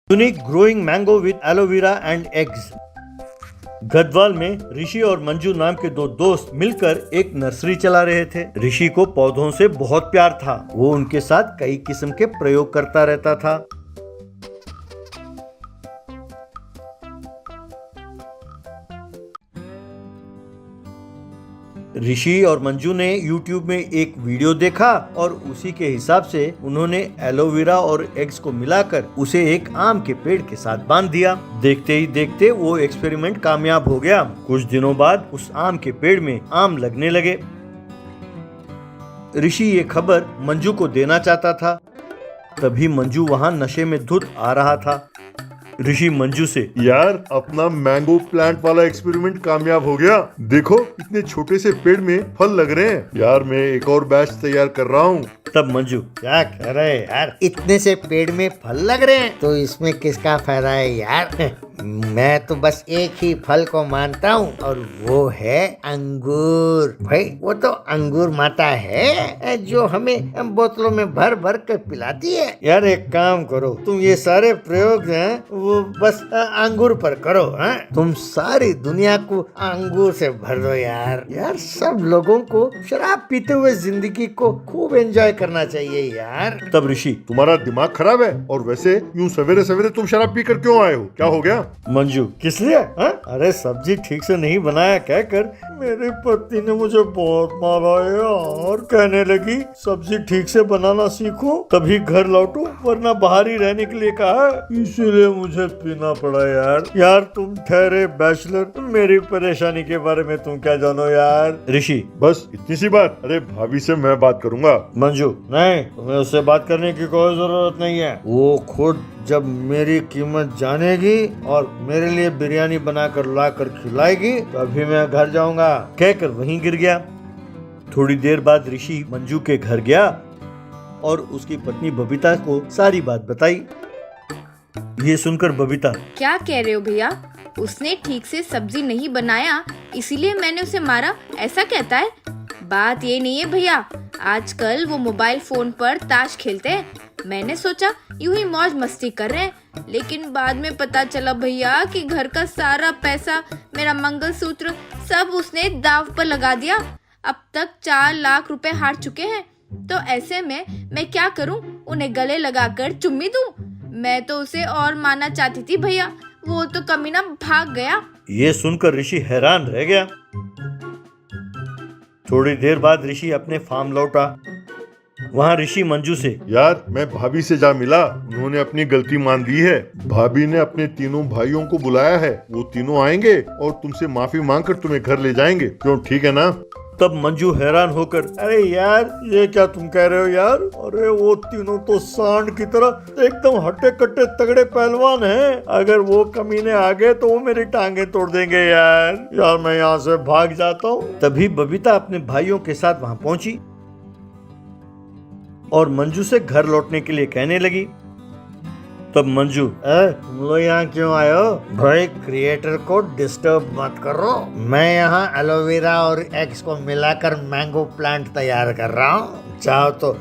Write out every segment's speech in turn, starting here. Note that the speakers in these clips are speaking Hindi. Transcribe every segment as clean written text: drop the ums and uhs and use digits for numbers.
Unique growing mango with aloe vera and eggs. Garhwal में ऋषि और मंजू नाम के दो दोस्त मिलकर एक नर्सरी चला रहे थे। ऋषि को पौधों से बहुत प्यार था। वो उनके साथ कई किस्म के प्रयोग करता रहता था। ऋषि और मंजू ने YouTube में एक वीडियो देखा और उसी के हिसाब से उन्होंने एलोवेरा और एग्स को मिलाकर उसे एक आम के पेड़ के साथ बांध दिया। देखते ही देखते वो एक्सपेरिमेंट कामयाब हो गया। कुछ दिनों बाद उस आम के पेड़ में आम लगने लगे। ऋषि ये खबर मंजू को देना चाहता था। तभी मंजू वहाँ नशे में धुत आ रहा था। ऋषि मंजू से, यार अपना मैंगो प्लांट वाला एक्सपेरिमेंट कामयाब हो गया। देखो इतने छोटे से पेड़ में फल लग रहे हैं। यार मैं एक और बैच तैयार कर रहा हूँ। तब मंजू, क्या कह रहे हैं यार, इतने से पेड़ में फल लग रहे हैं तो इसमें किसका फायदा है यार। मैं तो बस एक ही फल को मानता हूँ और वो है अंगूर। भाई वो तो अंगूर माता है जो हमें बोतलों में भर भर कर पिलाती है। यार एक काम करो, तुम ये सारे प्रयोग हैं वो बस अंगूर पर करो। तुम सारी दुनिया को अंगूर से भर दो यार। यार सब लोगों को शराब पीते हुए जिंदगी को खूब एंजॉय करना चाहिए यार। तब ऋषि, तुम्हारा दिमाग खराब है? और वैसे यूं सवेरे सवेरे तुम शराब पीकर क्यों आए हो? क्या हो गया? मंजू, किस लिए? अरे सब्जी ठीक से नहीं बनाया कहकर मेरी पत्नी ने मुझे बहुत मारा है और कहने लगी सब्जी ठीक से बनाना सीखो तभी घर लौटो, वरना बाहर ही रहने के लिए कहा। इसीलिए मुझे पीना पड़ा यार। यार तुम ठहरे बैचलर, मेरी परेशानी के बारे में तुम क्या जानो यार। ऋषि, बस इतनी सी बात? अरे भाभी से मैं बात करूंगा। मंजू, नहीं, तुम्हें उससे बात करने की कोई जरूरत नहीं है। वो खुद जब मेरी कीमत जानेगी और मेरे लिए बिरयानी बनाकर लाकर खिलाएगी तभी मैं घर जाऊंगा, कहकर वहीं गिर गया। थोड़ी देर बाद ऋषि मंजू के घर गया और उसकी पत्नी बबीता को सारी बात बताई। ये सुनकर बबीता, क्या कह रहे हो भैया? उसने ठीक से सब्जी नहीं बनाया इसीलिए मैंने उसे मारा, ऐसा कहता है? बात ये नहीं है भैया, आजकल वो मोबाइल फोन पर ताश खेलते हैं। मैंने सोचा यूं ही मौज मस्ती कर रहे हैं, लेकिन बाद में पता चला भैया कि घर का सारा पैसा, मेरा मंगलसूत्र सब उसने दाव पर लगा दिया। अब तक 4 लाख रुपए हार चुके हैं। तो ऐसे में मैं क्या करूं? उन्हें गले लगाकर चुम्मी दूं? मैं तो उसे और मारना चाहती थी भैया, वो तो कमीना भाग गया। ये सुनकर ऋषि हैरान रह गया। थोड़ी देर बाद ऋषि अपने फार्म लौटा। वहाँ ऋषि मंजू से, यार मैं भाभी से जा मिला, उन्होंने अपनी गलती मान ली है। भाभी ने अपने तीनों भाइयों को बुलाया है, वो तीनों आएंगे और तुमसे माफी मांगकर तुम्हें घर ले जाएंगे। क्यों, ठीक है ना? तब मंजू हैरान होकर, अरे यार ये क्या तुम कह रहे हो यार? अरे वो तीनों तो सांड की तरह एकदम हट्टे कट्टे तगड़े पहलवान हैं। अगर वो कमीने आ गए तो वो मेरी टांगे तोड़ देंगे यार। यार मैं यहाँ से भाग जाता हूँ। तभी बबीता अपने भाइयों के साथ वहाँ पहुंची और मंजू से घर लौटने के लिए कहने लगी। तब मंजू, तुम लोग यहाँ क्यों आए हो? भाई क्रिएटर को डिस्टर्ब मत करो। मैं यहाँ एलोवेरा और एग्स को मिलाकर मैंगो प्लांट तैयार कर रहा हूँ। चाहो तो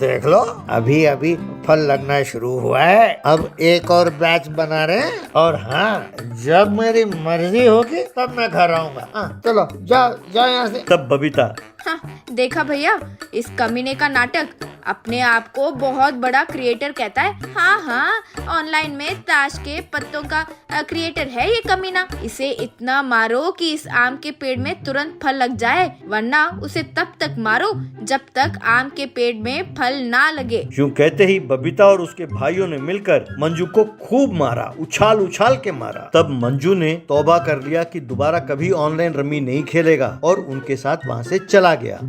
देख लो, अभी अभी फल लगना शुरू हुआ है। अब एक और बैच बना रहे हैं और हाँ, जब मेरी मर्जी होगी तब मैं घर आऊंगा। चलो जाओ जाओ यहाँ से। तब बबीता, हाँ, देखा भैया, इस कमीने का नाटक। अपने आप को बहुत बड़ा क्रिएटर कहता है। हाँ, ऑनलाइन में ताश के पत्तों का क्रिएटर है ये कमीना। इसे इतना मारो कि इस आम के पेड़ में तुरंत फल लग जाए, वरना उसे तब तक मारो जब तक आम के पेड़ में फल ना लगे। यूं कहते ही बबीता और उसके भाइयों ने मिलकर मंजू को खूब मारा, उछाल उछाल के मारा। तब मंजू ने तौबा कर लिया कि दोबारा कभी ऑनलाइन रमी नहीं खेलेगा और उनके साथ वहाँ से चला गया।